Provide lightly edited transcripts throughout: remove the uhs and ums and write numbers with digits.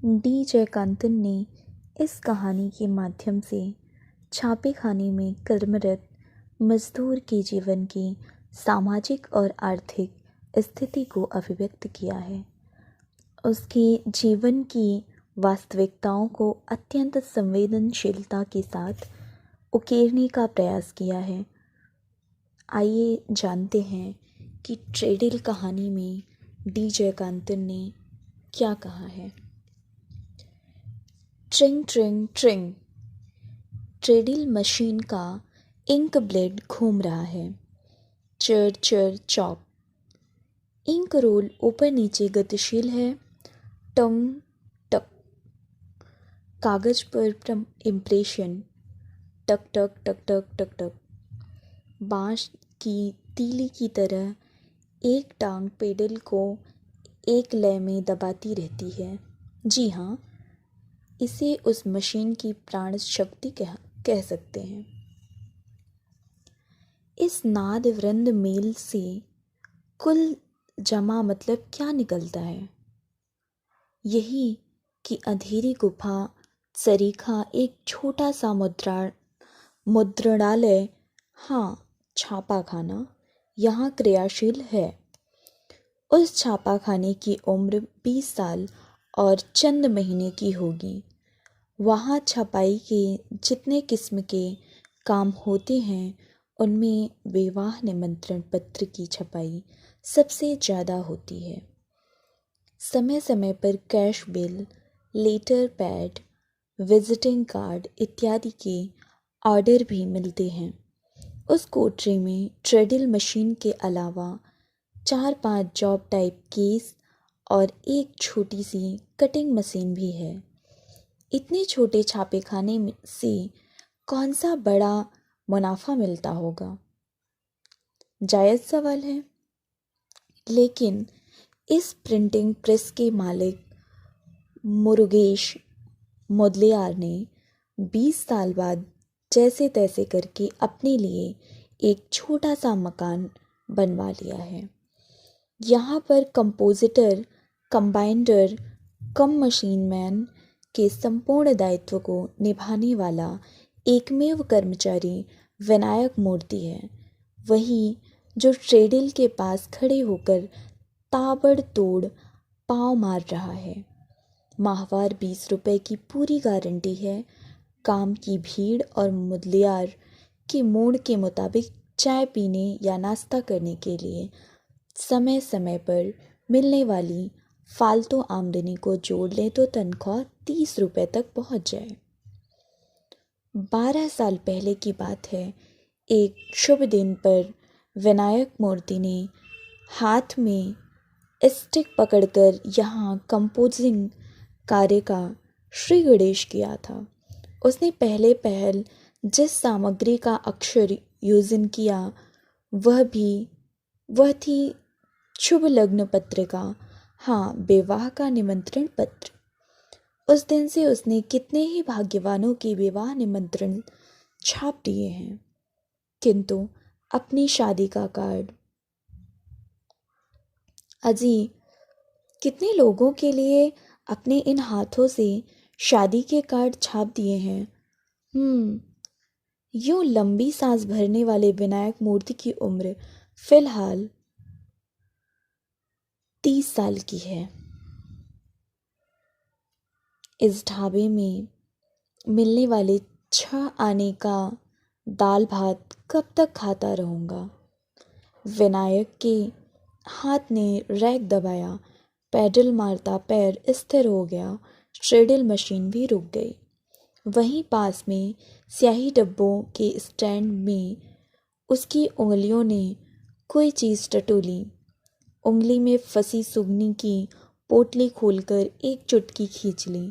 D Jayakanthan ने इस कहानी के माध्यम से छापेखाने में कर्मरत मजदूर के जीवन की सामाजिक और आर्थिक स्थिति को अभिव्यक्त किया है। उसके जीवन की वास्तविकताओं को अत्यंत संवेदनशीलता के साथ उकेरने का प्रयास किया है। आइए जानते हैं कि ट्रेडिल कहानी में डी जयकांतन ने क्या कहा है। ट्रिंग ट्रिंग ट्रिंग, ट्रेडिल मशीन का इंक ब्लेड घूम रहा है। चर चर चॉप, इंक रोल ऊपर नीचे गतिशील है। टंग टक, कागज पर इम्प्रेशन। टक टक टक टक टक टक, बाँस की तीली की तरह एक टांग पेडल को एक लय में दबाती रहती है। जी हाँ, इसे उस मशीन की प्राण शक्ति कह सकते हैं। इस नाद वृंद मेल से कुल जमा मतलब क्या निकलता है? यही कि अंधेरी गुफा सरीखा एक छोटा सा मुद्रणालय, हाँ छापाखाना, यहाँ क्रियाशील है। उस छापाखाने की उम्र 20 साल और चंद महीने की होगी। वहाँ छपाई के जितने किस्म के काम होते हैं उनमें विवाह निमंत्रण पत्र की छपाई सबसे ज़्यादा होती है। समय समय पर cash bill, letter pad, visiting card इत्यादि के ऑर्डर भी मिलते हैं। उस कोठरी में ट्रेडिल मशीन के अलावा 4-5 जॉब टाइप केस और एक छोटी सी कटिंग मशीन भी है। इतने छोटे छापेखाने से कौन सा बड़ा मुनाफा मिलता होगा? जायज़ सवाल है। लेकिन इस प्रिंटिंग प्रेस के मालिक मुरुगेश मुदलियार ने 20 साल बाद जैसे तैसे करके अपने लिए एक छोटा सा मकान बनवा लिया है। यहाँ पर कंपोजिटर, कंबाइंडर, कम मशीन मैन के संपूर्ण दायित्व को निभाने वाला एकमेव कर्मचारी विनायक मूर्ति है। वही जो ट्रेडिल के पास खड़े होकर ताबड़तोड़ पाँव मार रहा है। माहवार 20 रुपए की पूरी गारंटी है। काम की भीड़ और मुदलियार के मूड के मुताबिक चाय पीने या नाश्ता करने के लिए समय समय पर मिलने वाली फालतू आमदनी को जोड़ लें तो तनख्वाह 30 रुपए तक पहुंच जाए। 12 साल पहले की बात है। एक शुभ दिन पर विनायक मूर्ति ने हाथ में स्टिक पकड़कर यहाँ कंपोजिंग कार्य का श्री गणेश किया था। उसने पहले पहल जिस सामग्री का अक्षर योजन किया वह थी शुभ लग्न पत्रिका, हाँ विवाह का निमंत्रण पत्र। उस दिन से उसने कितने ही भाग्यवानों के विवाह निमंत्रण छाप दिए हैं, किंतु अपनी शादी का कार्ड अजी कितने लोगों के लिए अपने इन हाथों से शादी के कार्ड छाप दिए हैं। यूं लंबी सांस भरने वाले विनायक मूर्ति की उम्र फिलहाल 30 साल की है। इस ढाबे में मिलने वाले 6 आने का दाल भात कब तक खाता रहूँगा? विनायक के हाथ ने रैक दबाया, पैडल मारता पैर स्थिर हो गया। ट्रेडल मशीन भी रुक गई। वहीं पास में स्याही डब्बों के स्टैंड में उसकी उंगलियों ने कोई चीज़ टटोली। उंगली में फंसी सुगनी की पोटली खोलकर एक चुटकी खींच ली।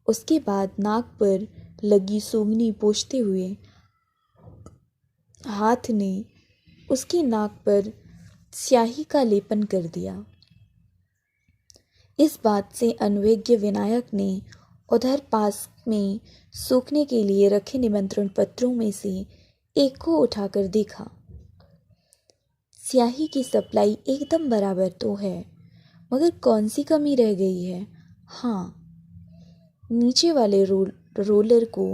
उसके बाद नाक पर लगी सुगनी पोंछते हुए हाथ ने उसकी नाक पर स्याही का लेपन कर दिया। इस बात से अनभिज्ञ विनायक ने उधर पास में सूखने के लिए रखे निमंत्रण पत्रों में से एक को उठाकर देखा। स्याही की सप्लाई एकदम बराबर तो है, मगर कौन सी कमी रह गई है? हाँ, नीचे वाले रोलर को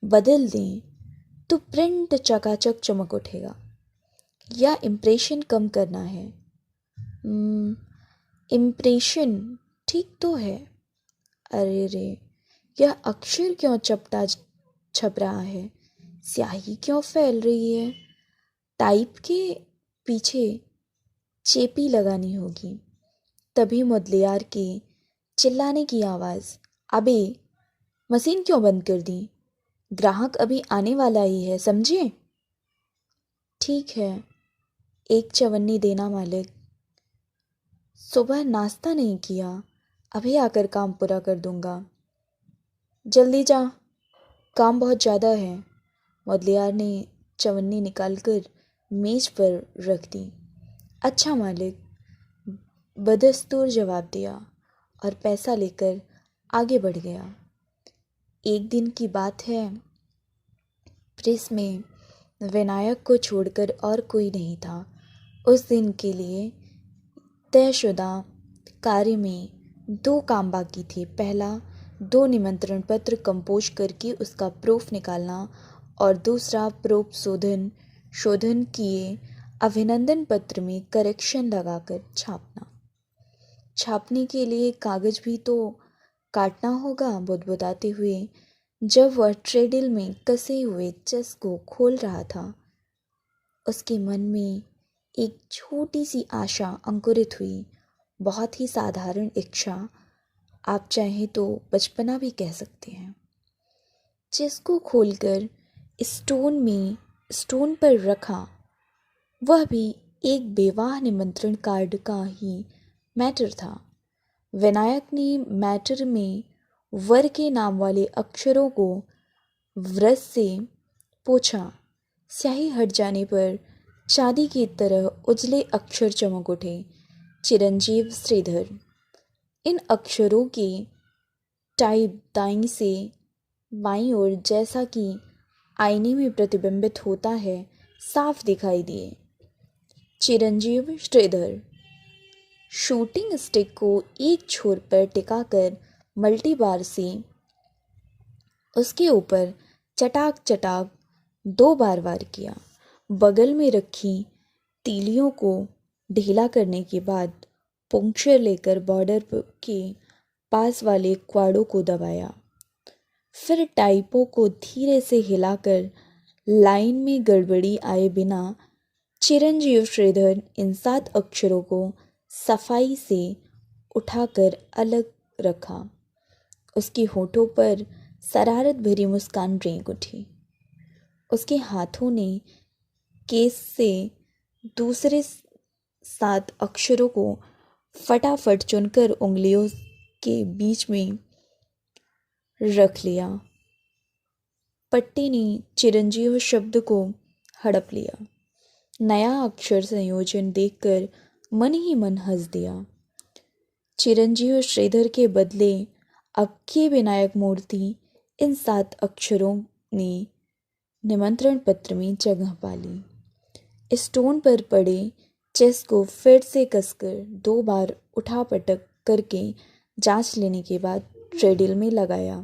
बदल दें तो प्रिंट चकाचक चमक उठेगा। या इम्प्रेशन कम करना है? इम्प्रेशन ठीक तो है। अरे रे, यह अक्षर क्यों चपटा छप रहा है? स्याही क्यों फैल रही है? टाइप के पीछे चेपी लगानी होगी। तभी मुदलियार के चिल्लाने की आवाज़, अबे मशीन क्यों बंद कर दी? ग्राहक अभी आने वाला ही है, समझे? ठीक है, एक चवन्नी देना मालिक। सुबह नाश्ता नहीं किया, अभी आकर काम पूरा कर दूंगा। जल्दी जा, काम बहुत ज़्यादा है। मुदलियार ने चवन्नी निकालकर मेज पर रख दी। अच्छा मालिक, बदस्तूर जवाब दिया और पैसा लेकर आगे बढ़ गया। एक दिन की बात है, प्रेस में विनायक को छोड़कर और कोई नहीं था। उस दिन के लिए तयशुदा कार्य में 2 काम बाकी थे। पहला, 2 निमंत्रण पत्र कंपोज करके उसका प्रूफ निकालना और दूसरा प्रूफ शोधन किए अभिनंदन पत्र में करेक्शन लगाकर छापना। छापने के लिए कागज भी तो काटना होगा। बुदबुदाते हुए जब वह ट्रेडल में कसे हुए चेस को खोल रहा था, उसके मन में एक छोटी सी आशा अंकुरित हुई। बहुत ही साधारण इच्छा, आप चाहें तो बचपना भी कह सकते हैं। चेस को खोलकर स्टोन पर रखा, वह भी एक बेवाह निमंत्रण कार्ड का ही मैटर था। विनायक ने मैटर में वर के नाम वाले अक्षरों को व्रस से पोंछा। स्याही हट जाने पर चांदी की तरह उजले अक्षर चमक उठे, चिरंजीव श्रीधर। इन अक्षरों के टाइप दाईं से बाईं ओर जैसा कि आईने में प्रतिबिंबित होता है, साफ दिखाई दिए। चिरंजीव श्रीधर। शूटिंग स्टिक को एक छोर पर टिकाकर मल्टीबार से उसके ऊपर चटाक चटाक 2 बार वार किया। बगल में रखी तीलियों को ढीला करने के बाद पंक्चर लेकर बॉर्डर के पास वाले क्वाडों को दबाया। फिर टाइपों को धीरे से हिलाकर लाइन में गड़बड़ी आए बिना चिरंजीव श्रीधर इन 7 अक्षरों को सफाई से उठाकर अलग रखा। उसके होठों पर शरारत भरी मुस्कान रेंग उठी। उसके हाथों ने केस से दूसरे 7 अक्षरों को फटाफट चुनकर उंगलियों के बीच में रख लिया। पट्टी ने चिरंजीव शब्द को हड़प लिया। नया अक्षर संयोजन देखकर मन ही मन हंस दिया। चिरंजीव श्रीधर के बदले अब के विनायक मूर्ति इन 7 अक्षरों ने निमंत्रण पत्र में जगह पा ली। स्टोन पर पड़े चेस को फिर से कसकर 2 बार उठा पटक करके जांच लेने के बाद ट्रेडल में लगाया।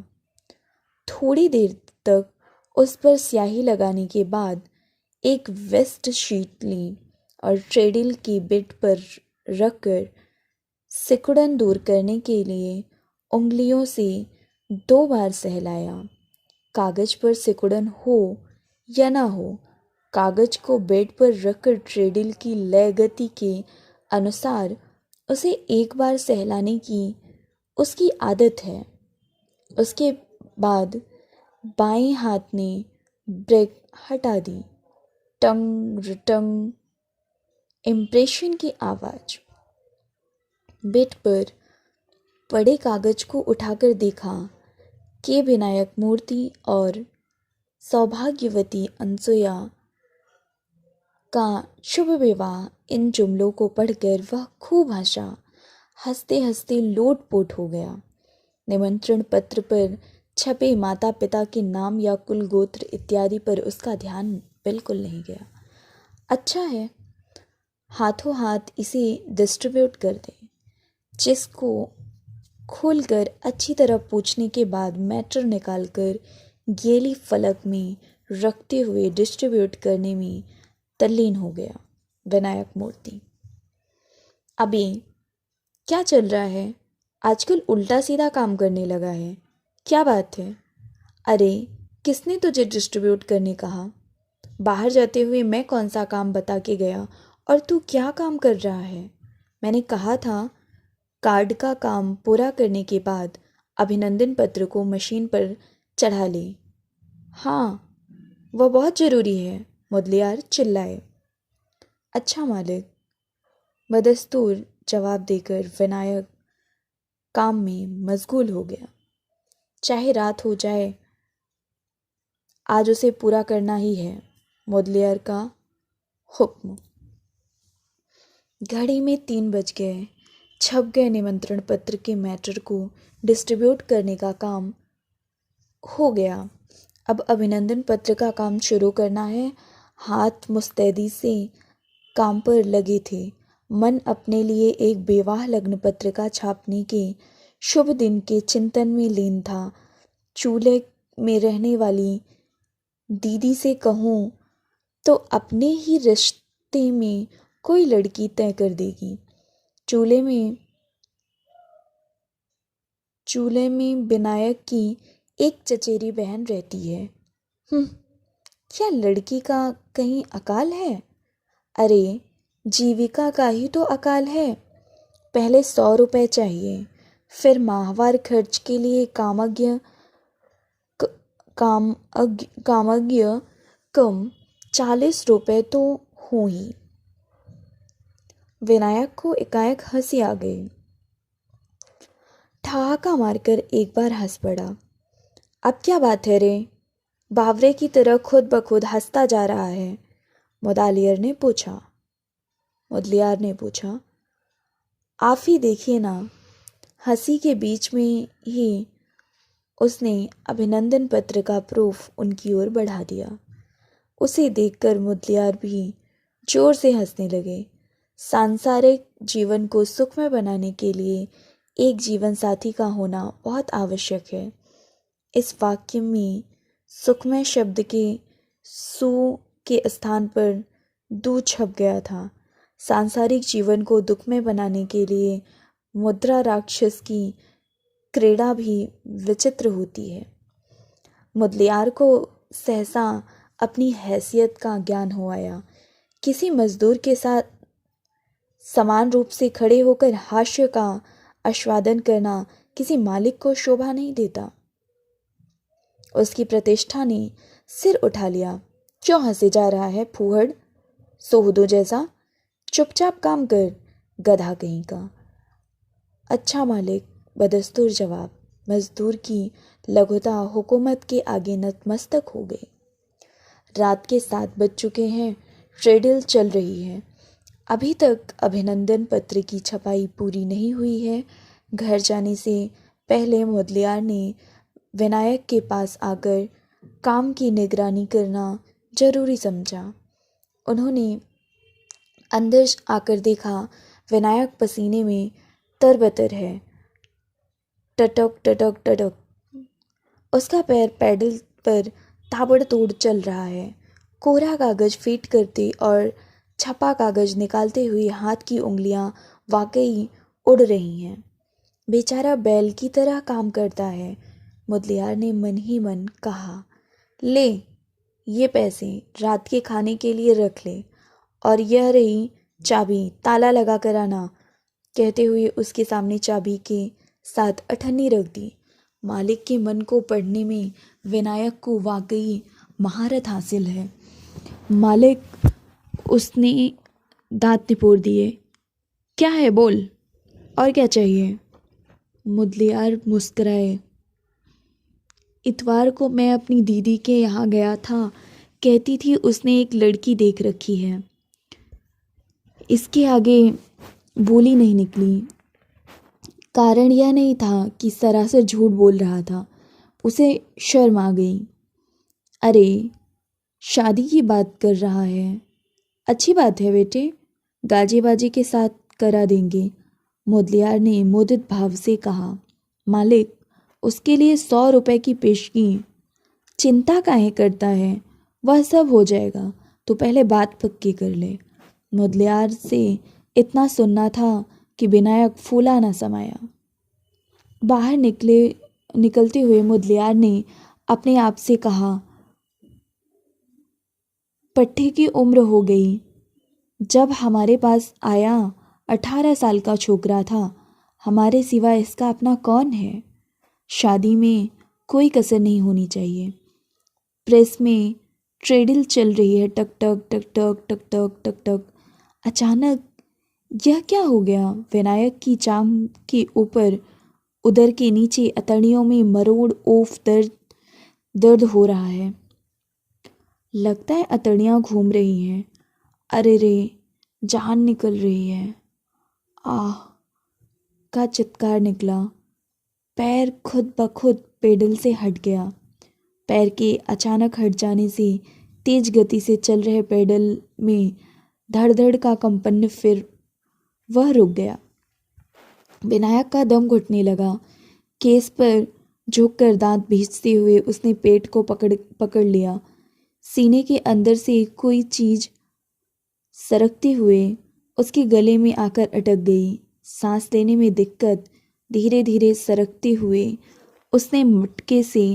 थोड़ी देर तक उस पर स्याही लगाने के बाद एक वेस्ट शीट ली और ट्रेडल की बिट पर रखकर सिकुड़न दूर करने के लिए उंगलियों से 2 बार सहलाया। कागज पर सिकुड़न हो या ना हो, कागज को बेड पर रखकर ट्रेडल की लय गति के अनुसार उसे एक बार सहलाने की उसकी आदत है। उसके बाद बाएं हाथ ने ब्रेक हटा दी। टंग टंग इम्प्रेशन की आवाज़। बेड पर पड़े कागज को उठाकर देखा के विनायक मूर्ति और सौभाग्यवती अनसुया का शुभ विवाह। इन जुमलों को पढ़कर वह खूब हंसा। हंसते हंसते लोटपोट हो गया। निमंत्रण पत्र पर छपे माता पिता के नाम या कुल गोत्र इत्यादि पर उसका ध्यान बिल्कुल नहीं गया। अच्छा है, हाथों हाथ इसे डिस्ट्रीब्यूट कर दे। जिसको खोलकर अच्छी तरह पूछने के बाद मैटर निकालकर गेली फलक में रखते हुए डिस्ट्रीब्यूट करने में तल्लीन हो गया विनायक मूर्ति। अबे क्या चल रहा है? आजकल उल्टा सीधा काम करने लगा है, क्या बात है? अरे किसने तुझे डिस्ट्रीब्यूट करने कहा? बाहर जाते हुए मैं कौन सा काम बता के गया और तू क्या काम कर रहा है? मैंने कहा था कार्ड का काम पूरा करने के बाद अभिनंदन पत्र को मशीन पर चढ़ा ले। हाँ वह बहुत ज़रूरी है, मुदलियार चिल्लाए। अच्छा मालिक, बदस्तूर जवाब देकर विनायक काम में मशगूल हो गया। चाहे रात हो जाए, आज उसे पूरा करना ही है, मुदलियार का हुक्म। घड़ी में 3 बज गए। छप गए निमंत्रण पत्र के मैटर को डिस्ट्रीब्यूट करने का काम हो गया। अब अभिनंदन पत्र का काम शुरू करना है। हाथ मुस्तैदी से काम पर लगे थे। मन अपने लिए एक बेवाह लग्न पत्रिका छापने के शुभ दिन के चिंतन में लीन था। चूल्हे में रहने वाली दीदी से कहूँ तो अपने ही रिश्ते में कोई लड़की तय कर देगी। चूल्हे में विनायक की एक चचेरी बहन रहती है। क्या लड़की का कहीं अकाल है? अरे जीविका का ही तो अकाल है। पहले 100 रुपये चाहिए, फिर माहवार खर्च के लिए कामज्ञ कम 40 रुपये तो हों ही। विनायक को एकाएक हंसी आ गई। ठहाका मारकर एक बार हंस पड़ा। अब क्या बात है रे? बावरे की तरह खुद ब खुद हंसता जा रहा है, मुदलियार ने पूछा। आप ही देखिए ना। हंसी के बीच में ही उसने अभिनंदन पत्र का प्रूफ उनकी ओर बढ़ा दिया। उसे देखकर मुदलियार भी जोर से हंसने लगे। सांसारिक जीवन को सुखमय बनाने के लिए एक जीवन साथी का होना बहुत आवश्यक है। इस वाक्य में सुखमय शब्द के सु के स्थान पर दू छप गया था। सांसारिक जीवन को दुखमय बनाने के लिए मुद्रा राक्षस की क्रीड़ा भी विचित्र होती है। मुदलियार को सहसा अपनी हैसियत का ज्ञान हो आया। किसी मजदूर के साथ समान रूप से खड़े होकर हास्य का आस्वादन करना किसी मालिक को शोभा नहीं देता। उसकी प्रतिष्ठा ने सिर उठा लिया। क्यों हंसे जा रहा है फूहड़, सोहदो जैसा? चुपचाप काम कर, गधा कहीं का। अच्छा मालिक, बदस्तूर जवाब। मजदूर की लघुता हुकूमत के आगे नतमस्तक हो गई। रात के 7 बज चुके हैं। ट्रेडिल चल रही है। अभी तक अभिनंदन पत्र की छपाई पूरी नहीं हुई है। घर जाने से पहले मुदलियार ने विनायक के पास आकर काम की निगरानी करना जरूरी समझा। उन्होंने अंदर आकर देखा, विनायक पसीने में तरबतर है। टटक टटक टटक उसका पैर पैडल पर ताबड़तोड़ चल रहा है। कोरा कागज फीट करते और छपा कागज निकालते हुए हाथ की उंगलियां वाकई उड़ रही हैं। बेचारा बैल की तरह काम करता है, मुदलियार ने मन ही मन कहा। ले ये पैसे रात के खाने के लिए रख ले, और यह रही चाबी, ताला लगा कर आना। कहते हुए उसके सामने चाबी के साथ अठन्नी रख दी। मालिक के मन को पढ़ने में विनायक को वाकई महारत हासिल है। मालिक, उसने दांत निपोड़ दिए। क्या है बोल, और क्या चाहिए? मुदलियार मुस्कुराए। इतवार को मैं अपनी दीदी के यहाँ गया था। कहती थी उसने एक लड़की देख रखी है। इसके आगे बोली नहीं निकली। कारण यह नहीं था कि सरासर झूठ बोल रहा था। उसे शर्म आ गई। अरे शादी की बात कर रहा है। अच्छी बात है बेटे, गाजे बाजे के साथ करा देंगे, मुदलियार ने मुदित भाव से कहा। मालिक, उसके लिए 100 रुपए की पेशगी। चिंता काहे करता है, वह सब हो जाएगा, तो पहले बात पक्की कर ले। मुदलियार से इतना सुनना था कि विनायक फूला न समाया। बाहर निकलते हुए मुदलियार ने अपने आप से कहा, पट्टे की उम्र हो गई। जब हमारे पास आया 18 साल का छोकरा था। हमारे सिवा इसका अपना कौन है। शादी में कोई कसर नहीं होनी चाहिए। प्रेस में ट्रेडिल चल रही है, टक टक टक टक टक टक टक टक। अचानक यह क्या हो गया। विनायक की चाम के ऊपर उदर के नीचे अतड़ियों में मरोड़ ओफ दर्द हो रहा है। लगता है अतड़ियाँ घूम रही हैं। अरे रे, जान निकल रही है। आह का चित्कार निकला। पैर खुद ब खुद पेडल से हट गया। पैर के अचानक हट जाने से तेज गति से चल रहे पेडल में धड़ धड़ का कंपन, फिर वह रुक गया। विनायक का दम घुटने लगा। केस पर झुककर दांत भींचते हुए उसने पेट को पकड़ लिया। सीने के अंदर से कोई चीज सरकते हुए उसके गले में आकर अटक गई। सांस लेने में दिक्कत। धीरे धीरे सरकते हुए उसने मटके से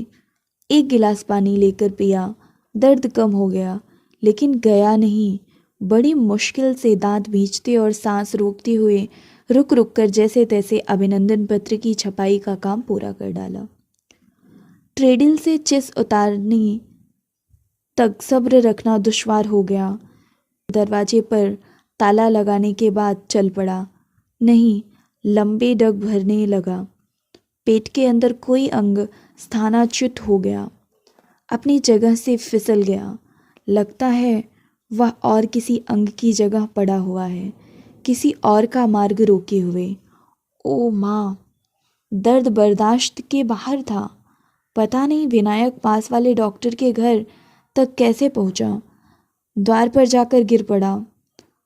एक गिलास पानी लेकर पिया। दर्द कम हो गया, लेकिन गया नहीं। बड़ी मुश्किल से दांत भींचते और सांस रोकते हुए रुक रुक कर जैसे तैसे अभिनंदन पत्र की छपाई का काम पूरा कर डाला। ट्रेडिल से चिस उतारने तक सब्र रखना दुश्वार हो गया। दरवाजे पर ताला लगाने के बाद चल पड़ा। नहीं, लंबे डग भरने लगा। पेट के अंदर कोई अंग स्थानाच्युत हो गया, अपनी जगह से फिसल गया। लगता है वह और किसी अंग की जगह पड़ा हुआ है, किसी और का मार्ग रोके हुए। ओ माँ, दर्द बर्दाश्त के बाहर था। पता नहीं विनायक पास वाले डॉक्टर के घर तक कैसे पहुंचा। द्वार पर जाकर गिर पड़ा।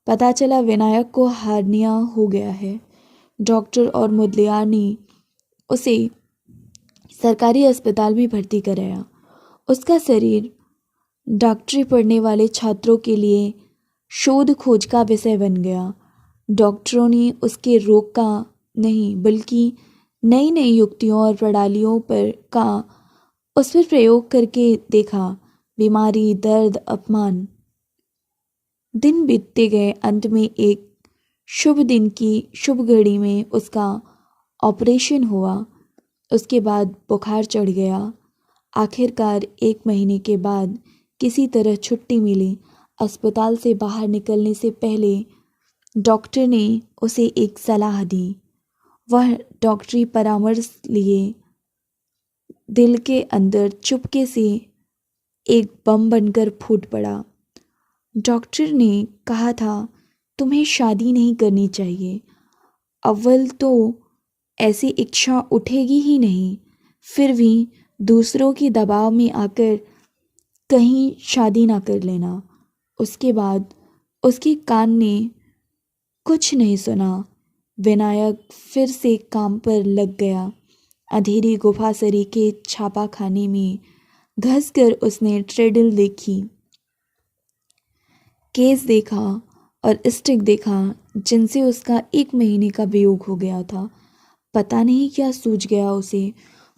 पता चला विनायक को हार्निया हो गया है। डॉक्टर और मुदलियार ने उसे सरकारी अस्पताल में भर्ती कराया। उसका शरीर डॉक्टरी पढ़ने वाले छात्रों के लिए शोध खोज का विषय बन गया। डॉक्टरों ने उसके रोग का नहीं, बल्कि नई नई युक्तियों और प्रणालियों का उस पर प्रयोग करके देखा। बीमारी, दर्द, अपमान। दिन बीतते गए। अंत में एक शुभ दिन की शुभ घड़ी में उसका ऑपरेशन हुआ। उसके बाद बुखार चढ़ गया। आखिरकार 1 महीने के बाद किसी तरह छुट्टी मिली। अस्पताल से बाहर निकलने से पहले डॉक्टर ने उसे एक सलाह दी। वह डॉक्टरी परामर्श लिए दिल के अंदर चुपके से एक बम बनकर फूट पड़ा। डॉक्टर ने कहा था, तुम्हें शादी नहीं करनी चाहिए। अव्वल तो ऐसी इच्छा उठेगी ही नहीं, फिर भी दूसरों के दबाव में आकर कहीं शादी ना कर लेना। उसके बाद उसके कान ने कुछ नहीं सुना। विनायक फिर से काम पर लग गया। अंधेरी गुफा सरी के छापाखाने में घसकर उसने ट्रेडल देखी, केस देखा और स्टिक देखा, जिनसे उसका 1 महीने का वियोग हो गया था। पता नहीं क्या सूझ गया उसे।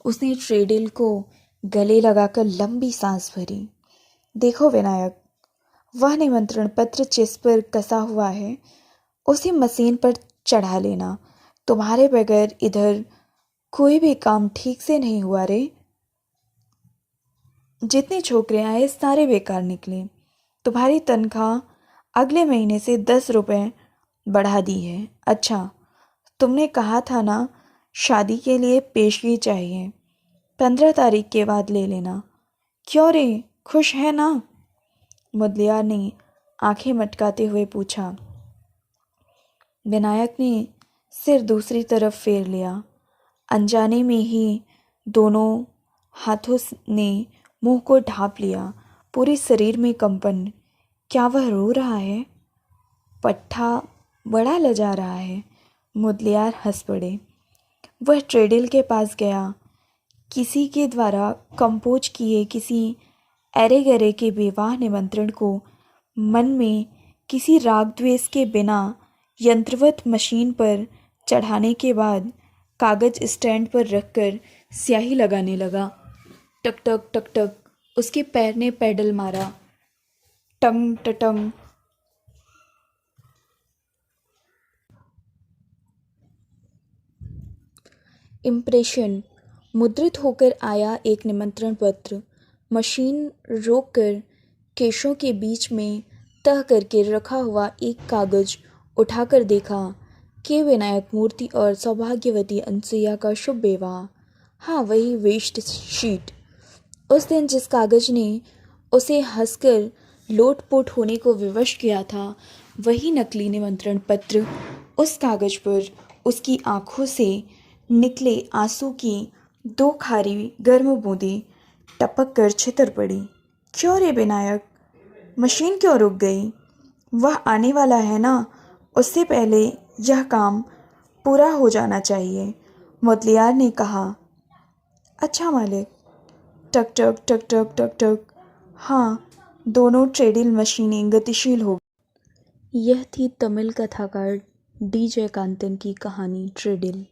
उसने ट्रेडल को गले लगाकर लंबी सांस भरी। देखो विनायक, वह निमंत्रण पत्र चिस पर कसा हुआ है, उसे मशीन पर चढ़ा लेना। तुम्हारे बगैर इधर कोई भी काम ठीक से नहीं हुआ रे। जितने छोकरे आए सारे बेकार निकले। तुम्हारी तनख्वाह अगले महीने से 10 रुपए बढ़ा दी है। अच्छा, तुमने कहा था ना शादी के लिए पेशगी चाहिए, 15 तारीख के बाद ले लेना। क्यों रे, खुश है ना? मुदलियार ने आंखें मटकाते हुए पूछा। विनायक ने सिर दूसरी तरफ फेर लिया। अनजाने में ही दोनों हाथों ने मुंह को ढांप लिया। पूरे शरीर में कंपन। क्या वह रो रहा है? पट्टा बड़ा लजा रहा है। मुदलियार हंस पड़े। वह ट्रेडिल के पास गया। किसी के द्वारा कंपोज किए किसी एरे गरे के विवाह निमंत्रण को मन में किसी राग द्वेष के बिना यंत्रवत मशीन पर चढ़ाने के बाद कागज स्टैंड पर रखकर स्याही लगाने लगा। टक टक टक टक उसके पैर ने पैडल मारा। टंग टटंग। इम्प्रेशन। मुद्रित होकर आया एक निमंत्रण पत्र। मशीन रोककर केशों के बीच में तह करके रखा हुआ एक कागज उठाकर देखा कि विनायक मूर्ति और सौभाग्यवती अनसुईया का शुभ विवाह। हाँ, वही वेस्ट शीट। उस दिन जिस कागज ने उसे हंसकर लोटपोट होने को विवश किया था, वही नकली निमंत्रण पत्र। उस कागज पर उसकी आंखों से निकले आंसू की दो खारी गर्म बूंदें टपक कर छितर पड़ी। क्यों रे विनायक, मशीन क्यों रुक गई? वह आने वाला है ना, उससे पहले यह काम पूरा हो जाना चाहिए, मुदलियार ने कहा। अच्छा मालिक। टक टक टक टक टक टक। हाँ, दोनों ट्रेडिल मशीनें गतिशील हो गईं। यह थी तमिल कथाकार डी जयकांतन की कहानी ट्रेडिल।